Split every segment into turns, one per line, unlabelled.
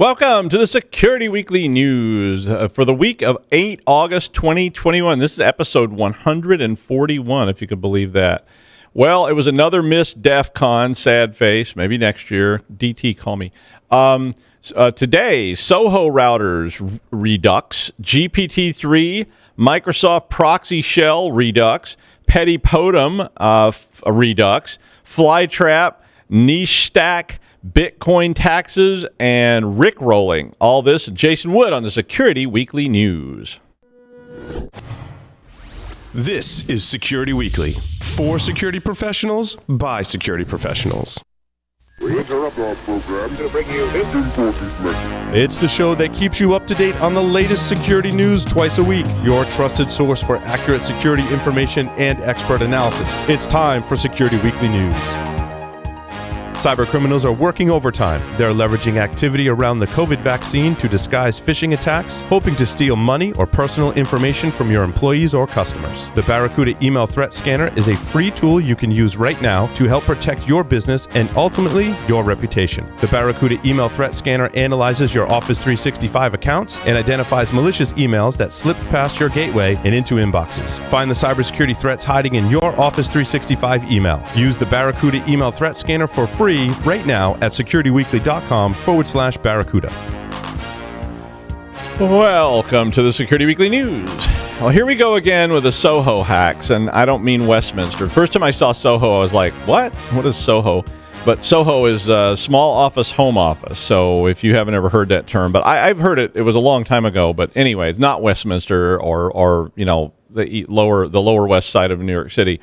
Welcome to the Security Weekly News for the week of 8 August 2021. This is episode 141, if you could believe that. Well, it was another missed DEF CON, sad face, maybe next year. DT, call me. Today, SOHO Routers Redux, GPT-3, Microsoft Proxy Shell Redux, Petitpotam Redux, Flytrap, Nichestack, Bitcoin taxes, and Rickrolling. All this and Jason Wood on the Security Weekly News.
This is Security Weekly. For security professionals, by security professionals.
We interrupt our program to bring you this important message.
It's the show that keeps you up to date on the latest security news twice a week. Your trusted source for accurate security information and expert analysis. It's time for Security Weekly News. Cybercriminals are working overtime. They're leveraging activity around the COVID vaccine to disguise phishing attacks, hoping to steal money or personal information from your employees or customers. The Barracuda Email Threat Scanner is a free tool you can use right now to help protect your business and ultimately your reputation. The Barracuda Email Threat Scanner analyzes your Office 365 accounts and identifies malicious emails that slip past your gateway and into inboxes. Find the cybersecurity threats hiding in your Office 365 email. Use the Barracuda Email Threat Scanner for free right now at securityweekly.com/Barracuda.
Welcome to the Security Weekly News. Well, here we go again with the SOHO hacks, and I don't mean Westminster. First time I saw SOHO, I was like, what? What is SOHO? But SOHO is small office, home office. So if you haven't ever heard that term, but I've heard it. It was a long time ago. But anyway, it's not Westminster or you know the lower west side of New York City.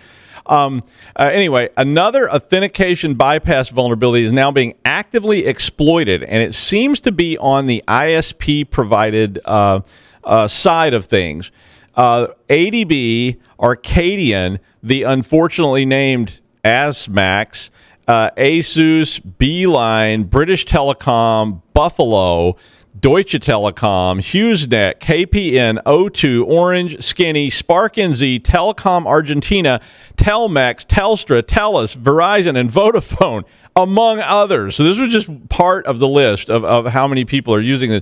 Anyway, another authentication bypass vulnerability is now being actively exploited, and it seems to be on the ISP provided side of things. ADB, Arcadian, the unfortunately named ASMAX, Asus, Beeline, British Telecom, Buffalo, Deutsche Telekom, HughesNet, KPN, O2, Orange, Skinny, Spark NZ, Telecom Argentina, Telmex, Telstra, Telus, Verizon, and Vodafone, among others. So this was just part of the list of how many people are using this.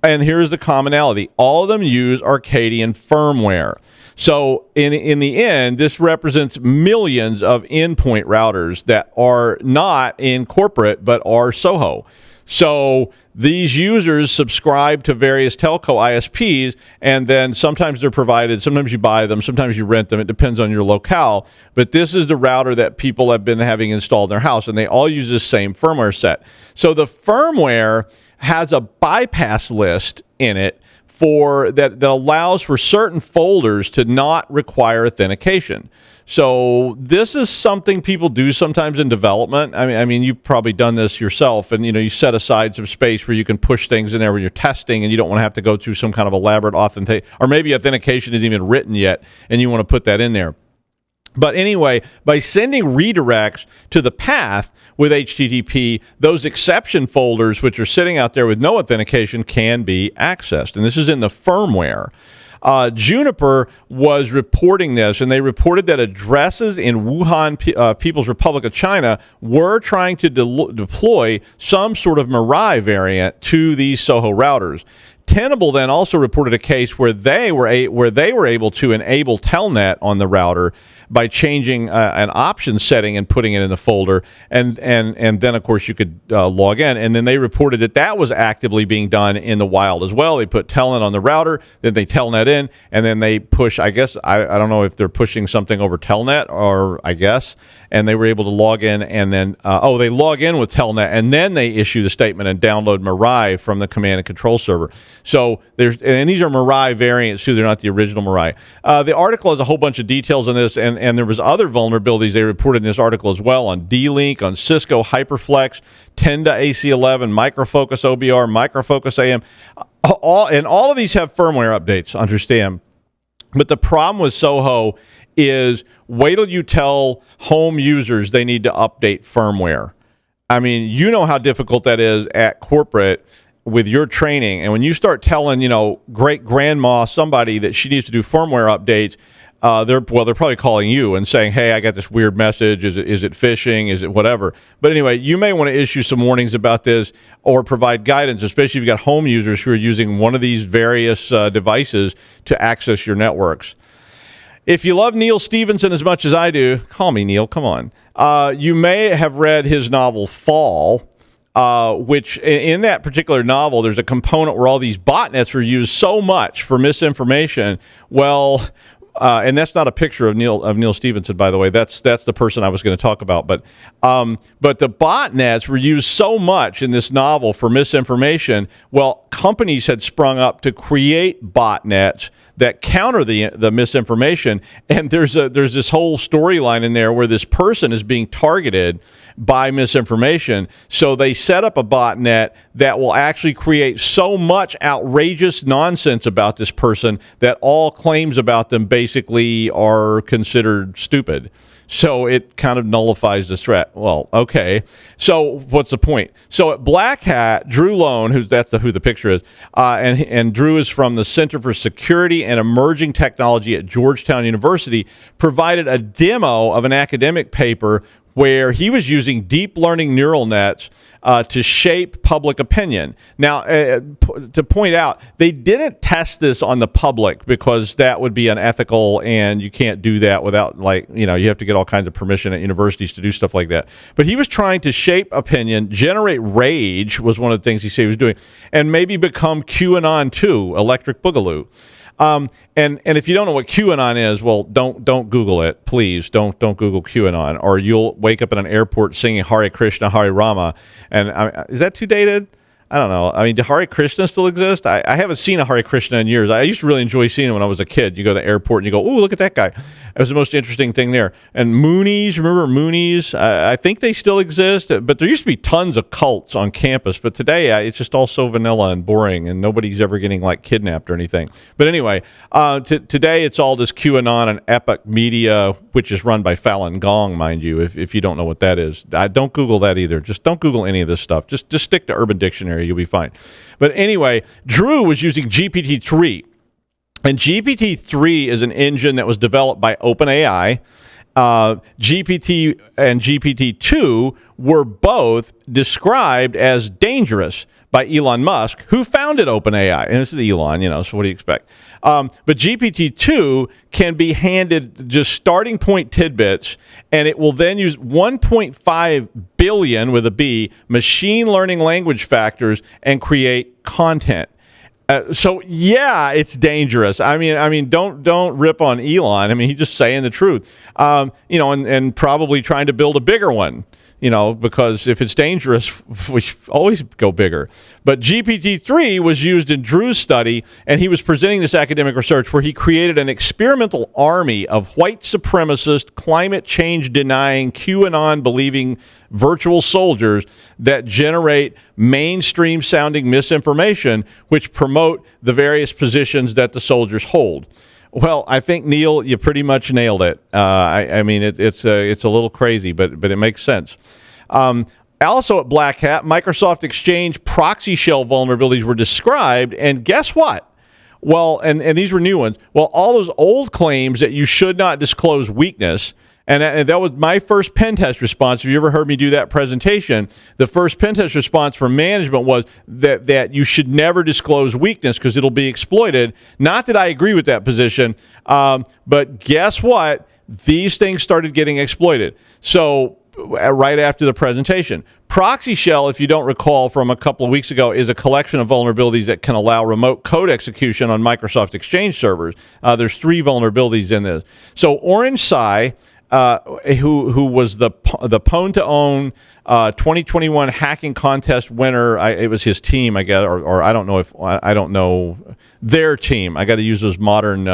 And here's the commonality. All of them use Arcadian firmware. So in the end, this represents millions of endpoint routers that are not in corporate but are SOHO. So these users subscribe to various telco ISPs, and then sometimes they're provided, sometimes you buy them, sometimes you rent them. It depends on your locale. But this is the router that people have been having installed in their house, and they all use this same firmware set. So the firmware has a bypass list in it that allows for certain folders to not require authentication. So this is something people do sometimes in development. I mean, you've probably done this yourself, and you set aside some space where you can push things in there when you're testing, and you don't want to have to go through some kind of elaborate authentication, or maybe authentication isn't even written yet, and you want to put that in there. But anyway, by sending redirects to the path with HTTP, those exception folders, which are sitting out there with no authentication, can be accessed. And this is in the firmware. Juniper was reporting this, and they reported that addresses in Wuhan, People's Republic of China, were trying to deploy some sort of Mirai variant to these SOHO routers. Tenable then also reported a case where they were able to enable Telnet on the router by changing an option setting and putting it in the folder, and then of course you could log in. And then they reported that was actively being done in the wild as well. They put Telnet on the router, then they Telnet in, and then they push. I guess I don't know if they're pushing something over Telnet, or I guess. And they were able to log in, and then they log in with Telnet, and then they issue the statement and download Mirai from the command and control server. So and these are Mirai variants too; they're not the original Mirai. The article has a whole bunch of details on this, and there was other vulnerabilities they reported in this article as well on D-Link, on Cisco HyperFlex, Tenda AC11, Microfocus OBR, Microfocus AM. All of these have firmware updates. Understand, but the problem with SOHO is wait till you tell home users they need to update firmware. I mean, you know how difficult that is at corporate with your training. And when you start telling, great grandma somebody that she needs to do firmware updates, they're probably calling you and saying, hey, I got this weird message. Is it phishing? Is it whatever? But anyway, you may want to issue some warnings about this or provide guidance, especially if you've got home users who are using one of these various devices to access your networks. If you love Neil Stephenson as much as I do, call me Neil, come on. You may have read his novel Fall, which in that particular novel, there's a component where all these botnets are used so much for misinformation. Well, and that's not a picture of Neil Stephenson, by the way. That's the person I was going to talk about. But the botnets were used so much in this novel for misinformation. Well, companies had sprung up to create botnets that counter the misinformation. And there's this whole storyline in there where this person is being targeted by misinformation. So they set up a botnet that will actually create so much outrageous nonsense about this person that all claims about them basically are considered stupid. So it kind of nullifies the threat. Well, okay. So what's the point? So at Black Hat, Drew Lone, who the picture is, and Drew is from the Center for Security and Emerging Technology at Georgetown University, provided a demo of an academic paper where he was using deep learning neural nets to shape public opinion. Now, to point out, they didn't test this on the public because that would be unethical, and you can't do that without, you have to get all kinds of permission at universities to do stuff like that. But he was trying to shape opinion, generate rage was one of the things he said he was doing, and maybe become QAnon 2, Electric Boogaloo. And if you don't know what QAnon is, well, don't Google it, please. Don't Google QAnon, or you'll wake up in an airport singing Hare Krishna, Hare Rama. And is that too dated? I don't know. I mean, do Hare Krishna still exist? I haven't seen a Hare Krishna in years. I used to really enjoy seeing it when I was a kid. You go to the airport and you go, ooh, look at that guy. It was the most interesting thing there. And Moonies, remember Moonies? I think they still exist, but there used to be tons of cults on campus. But today, it's just all so vanilla and boring, and nobody's ever getting, kidnapped or anything. But anyway, today it's all this QAnon and Epic Media, which is run by Falun Gong, mind you, if you don't know what that is. Don't Google that either. Just don't Google any of this stuff. Just stick to Urban Dictionary. You'll be fine. But anyway, Drew was using GPT-3. And GPT-3 is an engine that was developed by OpenAI. GPT and GPT-2 were both described as dangerous by Elon Musk, who founded OpenAI. And this is Elon, so what do you expect? But GPT-2 can be handed just starting point tidbits, and it will then use 1.5 billion, with a B, machine learning language factors and create content. So yeah, it's dangerous. I mean, don't rip on Elon. I mean, he's just saying the truth. And probably trying to build a bigger one. Because if it's dangerous, we always go bigger. But GPT-3 was used in Drew's study, and he was presenting this academic research where he created an experimental army of white supremacist, climate change denying, QAnon believing virtual soldiers that generate mainstream sounding misinformation, which promote the various positions that the soldiers hold. Well, I think, Neil, you pretty much nailed it. I mean, it's a little crazy, but it makes sense. Also at Black Hat, Microsoft Exchange proxy shell vulnerabilities were described, and guess what? Well, and these were new ones. Well, all those old claims that you should not disclose weakness, and that was my first pen test response. If you ever heard me do that presentation, the first pen test response from management was that you should never disclose weakness because it'll be exploited. Not that I agree with that position, but guess what? These things started getting exploited. So right after the presentation. Proxy Shell, if you don't recall from a couple of weeks ago, is a collection of vulnerabilities that can allow remote code execution on Microsoft Exchange servers. There's 3 vulnerabilities in this. So Orange Sai, who was the Pwn to Own 2021 hacking contest winner. It was his team, I guess, or I don't know their team. I got to use those modern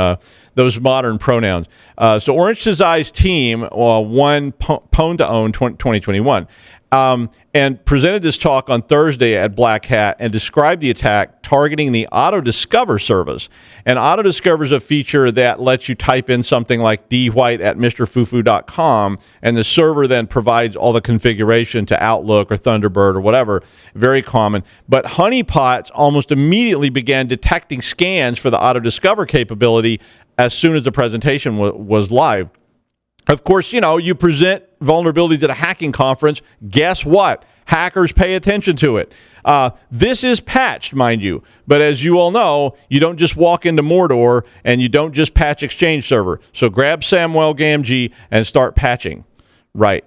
pronouns. So Orange Sai's team won Pwn to Own 2021. And presented this talk on Thursday at Black Hat and described the attack targeting the Auto Discover service. And Auto Discover is a feature that lets you type in something like dwight@mrfufu.com, and the server then provides all the configuration to Outlook or Thunderbird or whatever. Very common. But honeypots almost immediately began detecting scans for the Auto Discover capability as soon as the presentation was live. Of course, you present vulnerabilities at a hacking conference. Guess what? Hackers pay attention to it. This is patched, mind you. But as you all know, you don't just walk into Mordor and you don't just patch Exchange Server. So grab Samuel Gamgee and start patching. Right.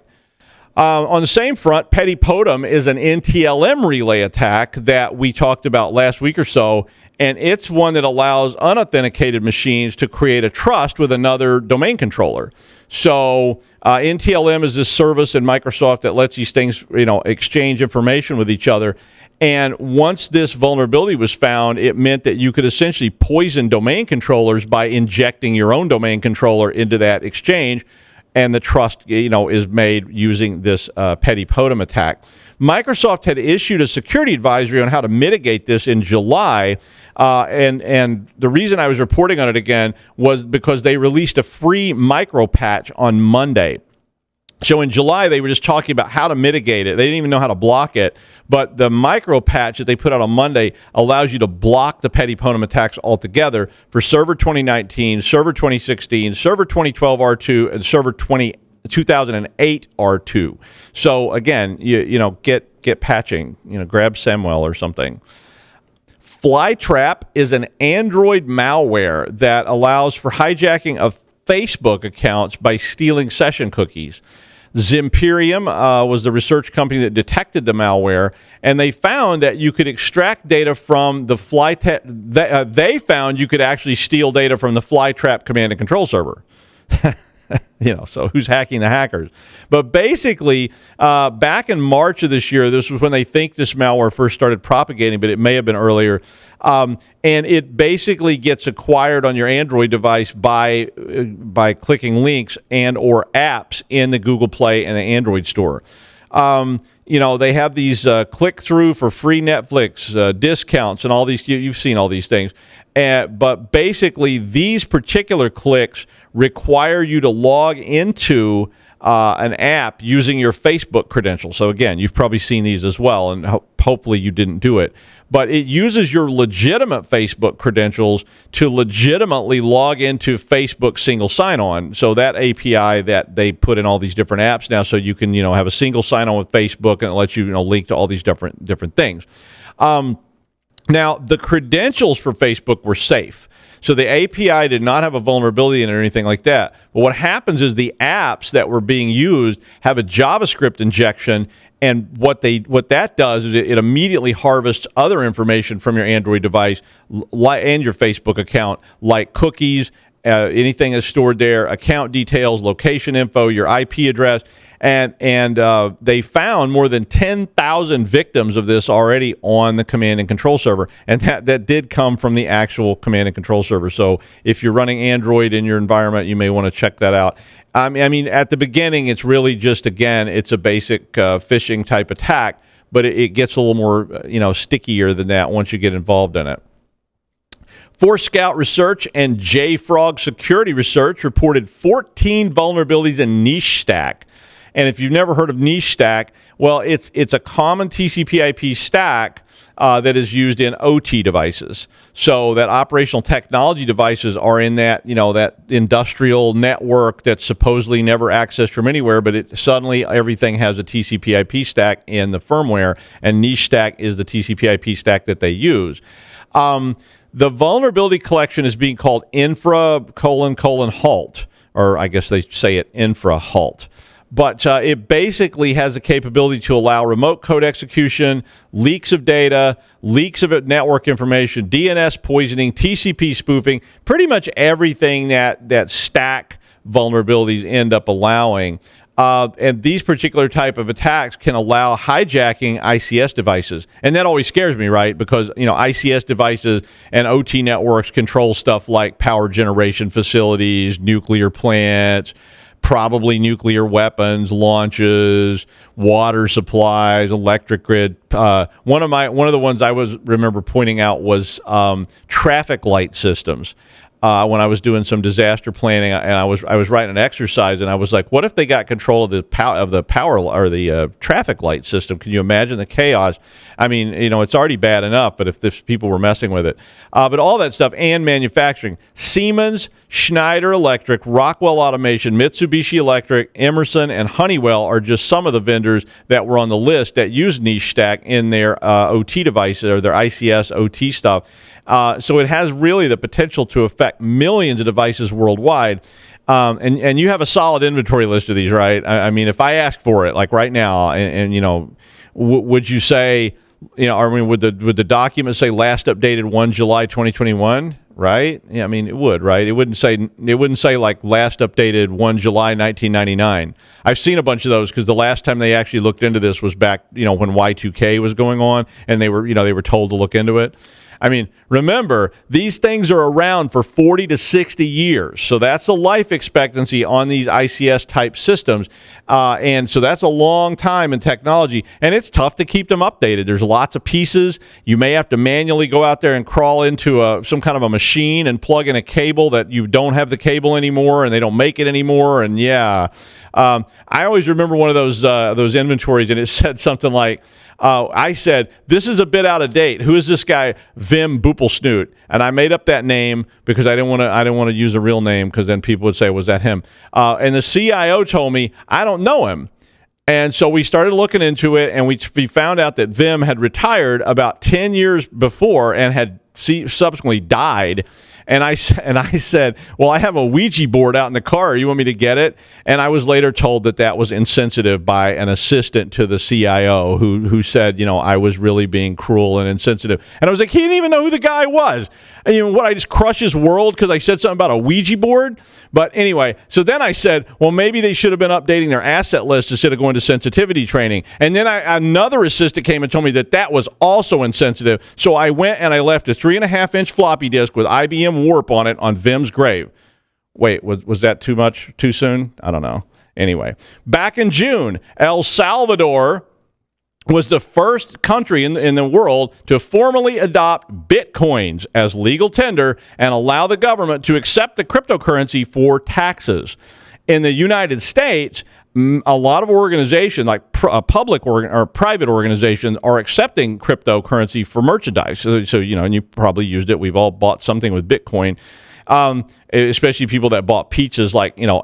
On the same front, Petitpotam is an NTLM relay attack that we talked about last week or so. And it's one that allows unauthenticated machines to create a trust with another domain controller. So NTLM is this service in Microsoft that lets these things, exchange information with each other. And once this vulnerability was found, it meant that you could essentially poison domain controllers by injecting your own domain controller into that exchange. And the trust, is made using this Petitpotam attack. Microsoft had issued a security advisory on how to mitigate this in July. And the reason I was reporting on it again was because they released a free micro patch on Monday. So in July, they were just talking about how to mitigate it. They didn't even know how to block it. But the micro patch that they put out on Monday allows you to block the Petitpotam attacks altogether for Server 2019, Server 2016, Server 2012 R2, and Server 2008 R2. So again, get patching. Grab Samuel or something. Flytrap is an Android malware that allows for hijacking of Facebook accounts by stealing session cookies. Zimperium was the research company that detected the malware, and they found that you could extract data from the Flytrap. They found you could actually steal data from the Flytrap command and control server. So who's hacking the hackers? But basically, back in March of this year, this was when they think this malware first started propagating, but it may have been earlier. And it basically gets acquired on your Android device by clicking links and or apps in the Google Play and the Android store. They have these click-through for free Netflix discounts and all these. You've seen all these things. But basically, these particular clicks require you to log into an app using your Facebook credentials. So again, you've probably seen these as well, and hopefully you didn't do it. But it uses your legitimate Facebook credentials to legitimately log into Facebook single sign-on. So that API that they put in all these different apps now, so you can have a single sign-on with Facebook, and it lets you link to all these different things. Now, the credentials for Facebook were safe. So the API did not have a vulnerability in it or anything like that. But what happens is the apps that were being used have a JavaScript injection, and what that does is it immediately harvests other information from your Android device and your Facebook account, like cookies, anything is stored there, account details, location info, your IP address. And they found more than 10,000 victims of this already on the command and control server. And that did come from the actual command and control server. So if you're running Android in your environment, you may want to check that out. I mean, at the beginning, it's really just, again, it's a basic phishing type attack, but it gets a little more, stickier than that once you get involved in it. Forescout Research and JFrog Security Research reported 14 vulnerabilities in Nichestack. And if you've never heard of Nichestack, well, it's a common TCP/IP stack that is used in OT devices. So that operational technology devices are in that, that industrial network that's supposedly never accessed from anywhere, but suddenly everything has a TCP/IP stack in the firmware, and Nichestack is the TCP/IP stack that they use. The vulnerability collection is being called infra::halt, or I guess they say it infra::halt. But it basically has the capability to allow remote code execution, leaks of data, leaks of network information, DNS poisoning, TCP spoofing, pretty much everything that stack vulnerabilities end up allowing. And these particular type of attacks can allow hijacking ICS devices. And that always scares me, right? Because, ICS devices and OT networks control stuff like power generation facilities, nuclear plants, probably nuclear weapons launches, water supplies, electric grid. One of the ones I remember pointing out was traffic light systems. when I was doing some disaster planning, and I was writing an exercise, and I was like, what if they got control of the power or the traffic light system? Can you imagine the chaos? I mean, it's already bad enough, but if people were messing with it, but all that stuff and manufacturing, Siemens, Schneider Electric, Rockwell Automation, Mitsubishi Electric, Emerson, and Honeywell are just some of the vendors that were on the list that use Nichestack in their OT devices or their ICS OT stuff. So it has really the potential to affect millions of devices worldwide. And you have a solid inventory list of these, right? I mean, if I ask for it, like right now, and would you say, would the document say last updated 1 July 2021? Right? Yeah, I mean, it would, right? It wouldn't say like last updated 1 July 1999. I've seen a bunch of those because the last time they actually looked into this was back, when Y2K was going on, and they were told to look into it. I mean, remember, these things are around for 40 to 60 years. So that's the life expectancy on these ICS-type systems. And so that's a long time in technology. And it's tough to keep them updated. There's lots of pieces. You may have to manually go out there and crawl into some kind of a machine and plug in a cable that you don't have the cable anymore, and they don't make it anymore. And, yeah. I always remember one of those inventories, and it said something like, I said, this is a bit out of date. Who is this guy, Vim Boopelsnoot? And I made up that name because I didn't want to use a real name, because then people would say, was that him? And the CIO told me, I don't know him. And so we started looking into it, and we found out that Vim had retired about 10 years before and had subsequently died. And I said, well, I have a Ouija board out in the car. You want me to get it? And I was later told that was insensitive by an assistant to the CIO who said, I was really being cruel and insensitive. And I was like, he didn't even know who the guy was. And I just crush his world because I said something about a Ouija board? But anyway, so then I said, well, maybe they should have been updating their asset list instead of going to sensitivity training. And then another assistant came and told me that was also insensitive. So I went and I left a 3.5-inch floppy disk with IBM Warp on it on Vim's grave. Wait, was that too much? Too soon? I don't know. Anyway, back in June, El Salvador was the first country in the world to formally adopt Bitcoins as legal tender and allow the government to accept the cryptocurrency for taxes. In the United States, a lot of organizations, like public or private organizations, are accepting cryptocurrency for merchandise. So and you probably used it. We've all bought something with Bitcoin. Especially people that bought pizzas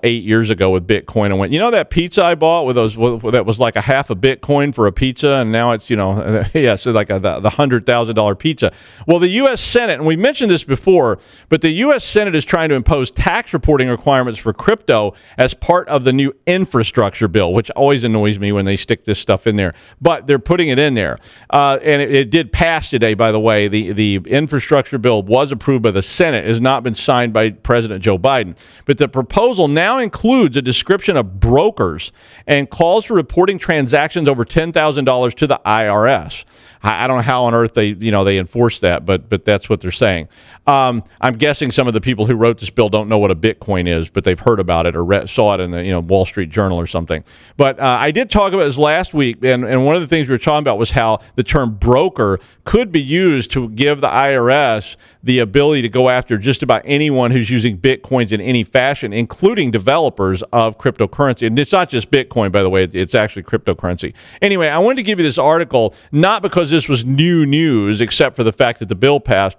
8 years ago with Bitcoin and went, that pizza I bought that was like a half a Bitcoin for a pizza, and now it's so like the $100,000 pizza. Well, the U.S. Senate, and we mentioned this before, but the U.S. Senate is trying to impose tax reporting requirements for crypto as part of the new infrastructure bill, which always annoys me when they stick this stuff in there. But they're putting it in there, and it did pass today. By the way, the infrastructure bill was approved by the Senate. It has not been signed by President Joe Biden. But the proposal now includes a description of brokers and calls for reporting transactions over $10,000 to the IRS. I don't know how on earth they enforce that, but that's what they're saying. I'm guessing some of the people who wrote this bill don't know what a Bitcoin is, but they've heard about it or saw it in the Wall Street Journal or something. But I did talk about this last week, and one of the things we were talking about was how the term broker could be used to give the IRS the ability to go after just about anyone who's using Bitcoins in any fashion, including developers of cryptocurrency. And it's not just Bitcoin, by the way, it's actually cryptocurrency. Anyway, I wanted to give you this article, not because this was new news, except for the fact that the bill passed.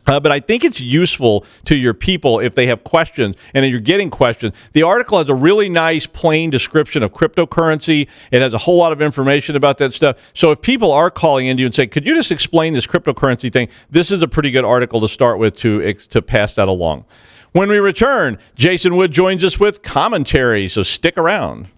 But I think it's useful to your people if they have questions, and if you're getting questions. The article has a really nice, plain description of cryptocurrency. It has a whole lot of information about that stuff. So if people are calling into you and say, could you just explain this cryptocurrency thing, this is a pretty good article to start with to pass that along. When we return, Jason Wood joins us with commentary, so stick around.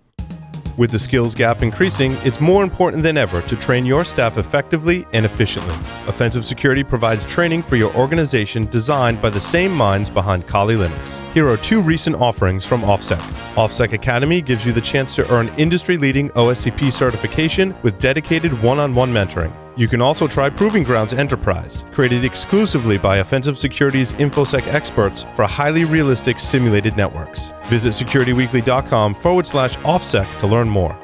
With the skills gap increasing, it's more important than ever to train your staff effectively and efficiently. Offensive Security provides training for your organization designed by the same minds behind Kali Linux. Here are two recent offerings from OffSec. OffSec Academy gives you the chance to earn industry-leading OSCP certification with dedicated one-on-one mentoring. You can also try Proving Grounds Enterprise, created exclusively by Offensive Security's InfoSec experts for highly realistic simulated networks. Visit securityweekly.com/offsec to learn more.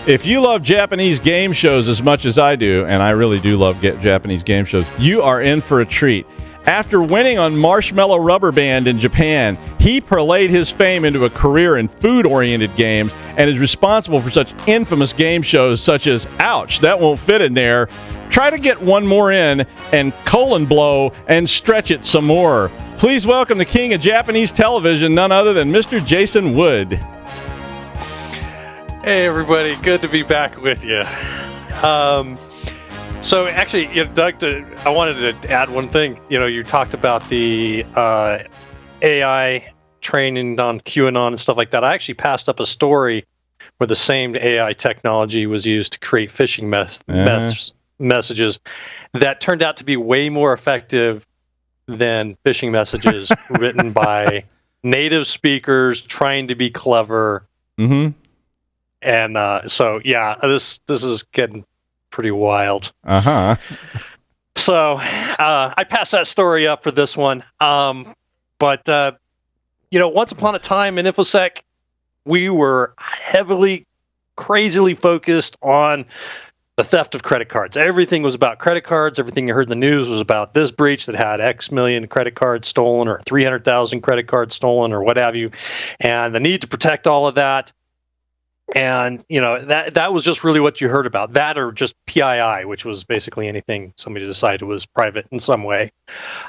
If you love Japanese game shows as much as I do, and I really do love Japanese game shows, you are in for a treat. After winning on Marshmallow Rubber Band in Japan, he parlayed his fame into a career in food-oriented games and is responsible for such infamous game shows such as Ouch, That Won't Fit in There, Try to Get One More In, and Colon Blow, and Stretch It Some More. Please welcome the king of Japanese television, none other than Mr. Jason Wood.
Hey, everybody. Good to be back with you. So actually, Doug, I wanted to add one thing. You talked about the AI training on QAnon and stuff like that. I actually passed up a story where the same AI technology was used to create phishing messages that turned out to be way more effective than phishing messages written by native speakers trying to be clever.
Mm-hmm.
And so, yeah, this is getting pretty wild.
Uh-huh.
So I passed that story up for this one. But once upon a time in InfoSec, we were crazily focused on the theft of credit cards. Everything was about credit cards. Everything you heard in the news was about this breach that had X million credit cards stolen or 300,000 credit cards stolen or what have you, and the need to protect all of that. And that was just really what you heard about, that or just PII, which was basically anything somebody decided was private in some way.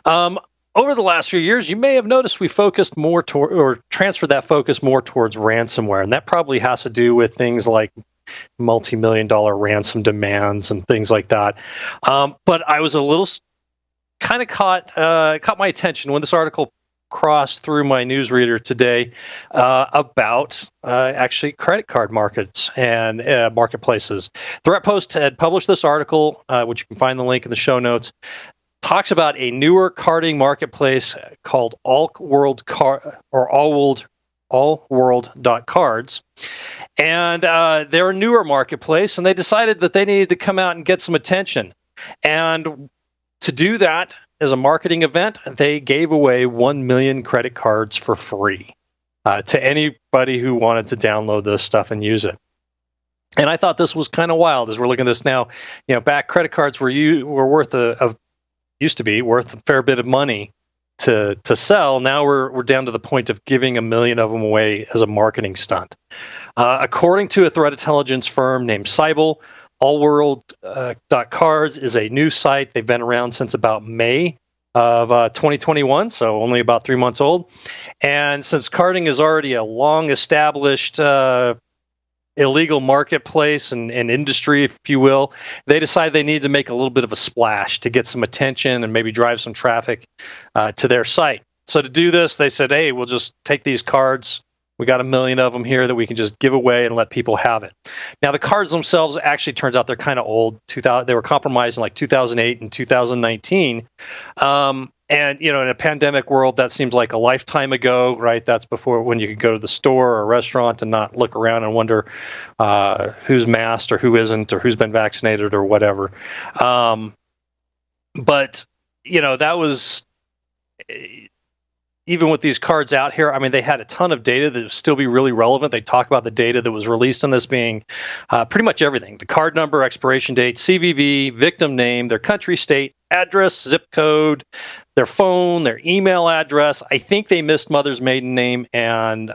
Over the last few years, you may have noticed we focused more or transferred that focus more towards ransomware, and that probably has to do with things like multi-million-dollar ransom demands and things like that. But I was a little kind of caught my attention when this article crossed through my newsreader today about actually credit card markets and marketplaces. Threat Post had published this article, which you can find the link in the show notes. Talks about a newer carding marketplace called allworld.cards. And they're a newer marketplace, and they decided that they needed to come out and get some attention. And to do that, as a marketing event, they gave away 1 million credit cards for free to anybody who wanted to download this stuff and use it. And I thought this was kind of wild as we're looking at this now. Back credit cards were worth used to be worth a fair bit of money to sell. Now we're down to the point of giving 1 million of them away as a marketing stunt. According to a threat intelligence firm named Cybele, allworld.cards is a new site. They've been around since about May of 2021, so only about 3 months old. And since carding is already a long-established illegal marketplace and industry, if you will, they decided they needed to make a little bit of a splash to get some attention and maybe drive some traffic to their site. So to do this, they said, hey, we'll just take these cards. We got 1 million of them here that we can just give away and let people have it. Now, the cards themselves actually turns out they're kind of old. They were compromised in like 2008 and 2019. And, in a pandemic world, that seems like a lifetime ago, right? That's before when you could go to the store or a restaurant and not look around and wonder who's masked or who isn't or who's been vaccinated or whatever. But, that was... Even with these cards out here, I mean, they had a ton of data that would still be really relevant. They talk about the data that was released on this being pretty much everything. The card number, expiration date, CVV, victim name, their country, state, address, zip code, their phone, their email address. I think they missed mother's maiden name and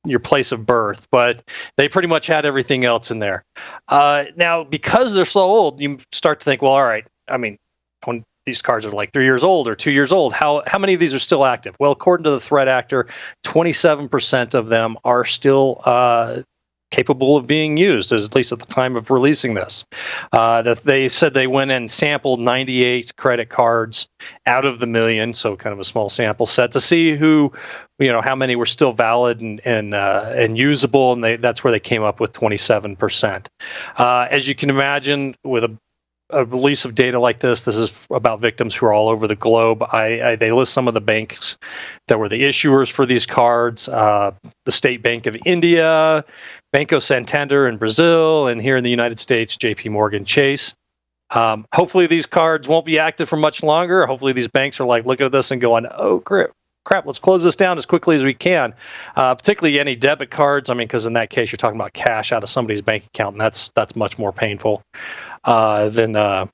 your place of birth, but they pretty much had everything else in there. Now, because they're so old, you start to think, well, all right, I mean, when these cards are like 3 years old or 2 years old, how many of these are still active? Well, according to the threat actor, 27% of them are still capable of being used, at least at the time of releasing this. That they said they went and sampled 98 credit cards out of the million, so kind of a small sample set to see how many were still valid and usable, and that's where they came up with 27%. As you can imagine, with a release of data like this is about victims who are all over the globe. They list some of the banks that were the issuers for these cards, the State Bank of India, Banco Santander in Brazil, and here in the United States, JP Morgan Chase. Hopefully these cards won't be active for much longer. Hopefully these banks are like looking at this and going, oh, crap, let's close this down as quickly as we can, particularly any debit cards. I mean, because in that case, you're talking about cash out of somebody's bank account, and that's much more painful than a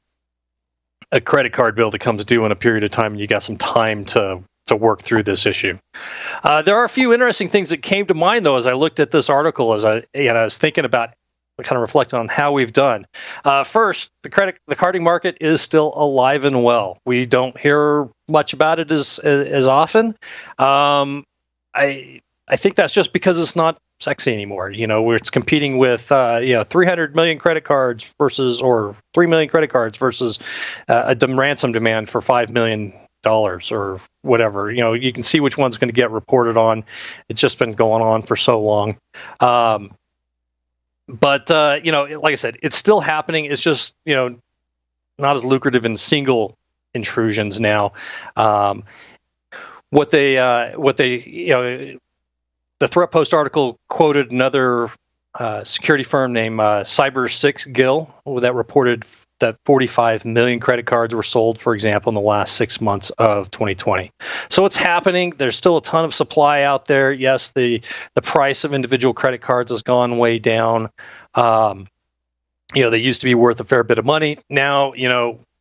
a credit card bill that comes due in a period of time, and you got some time to work through this issue. There are a few interesting things that came to mind, though, as I looked at this article, as I was thinking about, kind of reflecting on how we've done. First, the carding market is still alive and well. We don't hear much about it as often. I think that's just because it's not sexy anymore. Where it's competing with 300 million credit cards or 3 million credit cards versus a ransom demand for $5 million or whatever. You can see which one's going to get reported on. It's just been going on for so long. But like I said, it's still happening. It's just, not as lucrative in single intrusions now. The Threat Post article quoted another security firm named Cyber6Gil that reported that 45 million credit cards were sold, for example, in the last 6 months of 2020. So it's happening. There's still a ton of supply out there. Yes, the price of individual credit cards has gone way down. They used to be worth a fair bit of money. Now,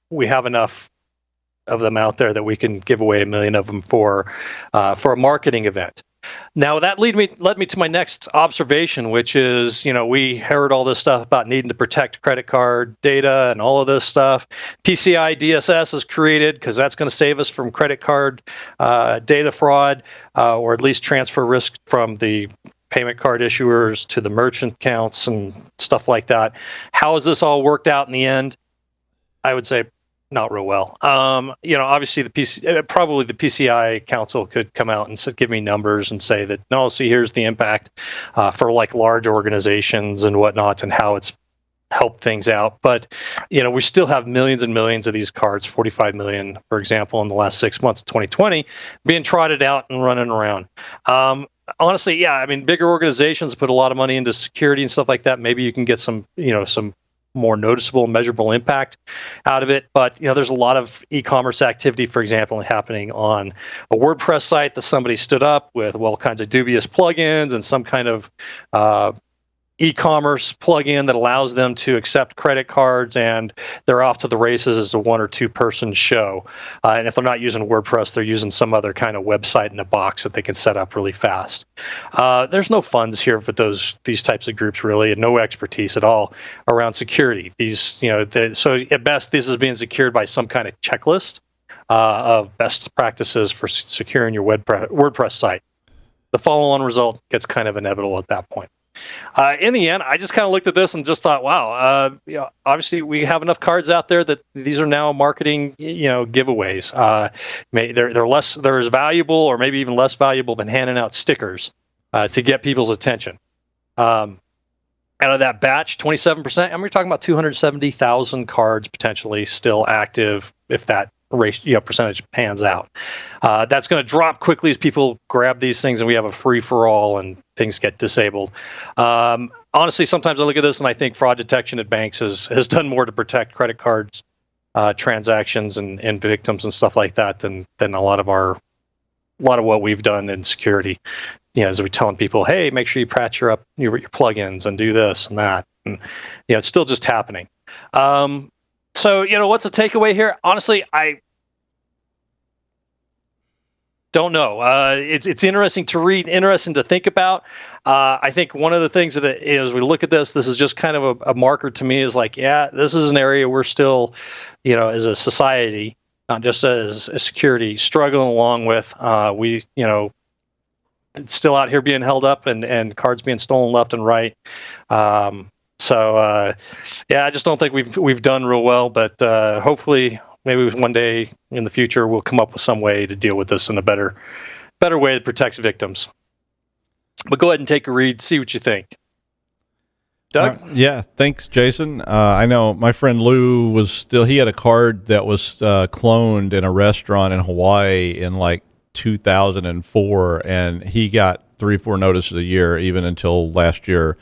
we have enough of them out there that we can give away 1 million of them for a marketing event. Now, that led me to my next observation, which is, we heard all this stuff about needing to protect credit card data and all of this stuff. PCI DSS is created because that's going to save us from credit card data fraud, or at least transfer risk from the payment card issuers to the merchant accounts and stuff like that. How has this all worked out in the end? I would say not real well. Obviously probably the PCI Council could come out and give me numbers and say that, no, see, here's the impact for like large organizations and whatnot and how it's helped things out. But, we still have millions and millions of these cards, 45 million, for example, in the last 6 months of 2020, being trotted out and running around. Honestly, yeah, bigger organizations put a lot of money into security and stuff like that. Maybe you can get some more noticeable, measurable impact out of it. But, there's a lot of e-commerce activity, for example, happening on a WordPress site that somebody stood up with all kinds of dubious plugins and some kind of e-commerce plugin that allows them to accept credit cards, and they're off to the races as a 1 or 2 person show. And if they're not using WordPress, they're using some other kind of website in a box that they can set up really fast. There's no funds here for these types of groups, really, and no expertise at all around security. So at best, this is being secured by some kind of checklist of best practices for securing your WordPress site. The follow-on result gets kind of inevitable at that point. In the end, I just kind of looked at this and just thought, wow, obviously we have enough cards out there that these are now marketing, giveaways. They're as valuable or maybe even less valuable than handing out stickers to get people's attention. Out of that batch, 27%, and we're talking about 270,000 cards potentially still active if that percentage pans out. That's going to drop quickly as people grab these things and we have a free-for-all and things get disabled. Honestly, sometimes I look at this and I think fraud detection at banks has done more to protect credit cards, transactions and victims and stuff like that than a lot of what we've done in security. As we're telling people, hey, make sure you patch your plugins and do this and that. And it's still just happening. So, what's the takeaway here? Honestly, I don't know. It's interesting to read, interesting to think about. I think one of the things that as we look at this is just kind of a marker to me is like, yeah, this is an area we're still, as a society, not just as a security, struggling along with. It's still out here being held up and cards being stolen left and right. So I just don't think we've done real well, but hopefully maybe one day in the future we'll come up with some way to deal with this in a better way that protects victims. But go ahead and take a read, see what you think. Doug?
Yeah, thanks, Jason. I know my friend Lou he had a card that was cloned in a restaurant in Hawaii in like 2004, and he got 3-4 notices a year, even until last year,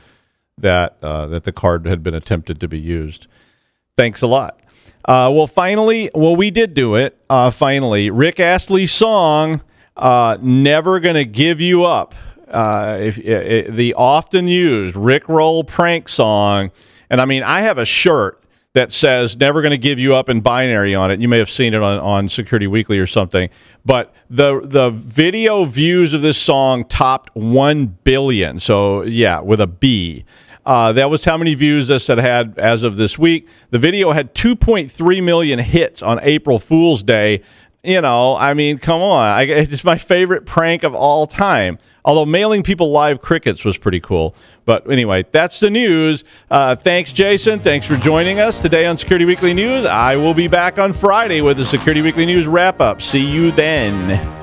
that the card had been attempted to be used. Thanks a lot. We did do it. Finally, Rick Astley's song, "Never Gonna Give You Up," the often used Rickroll prank song. And I have a shirt that says never going to give you up in binary on it. You may have seen it on Security Weekly or something. But the video views of this song topped 1 billion. So, yeah, with a B. That was how many views this had as of this week. The video had 2.3 million hits on April Fool's Day. You know, I mean, come on. It's my favorite prank of all time. Although mailing people live crickets was pretty cool. But anyway, that's the news. Thanks, Jason. Thanks for joining us today on Security Weekly News. I will be back on Friday with the Security Weekly News wrap-up. See you then.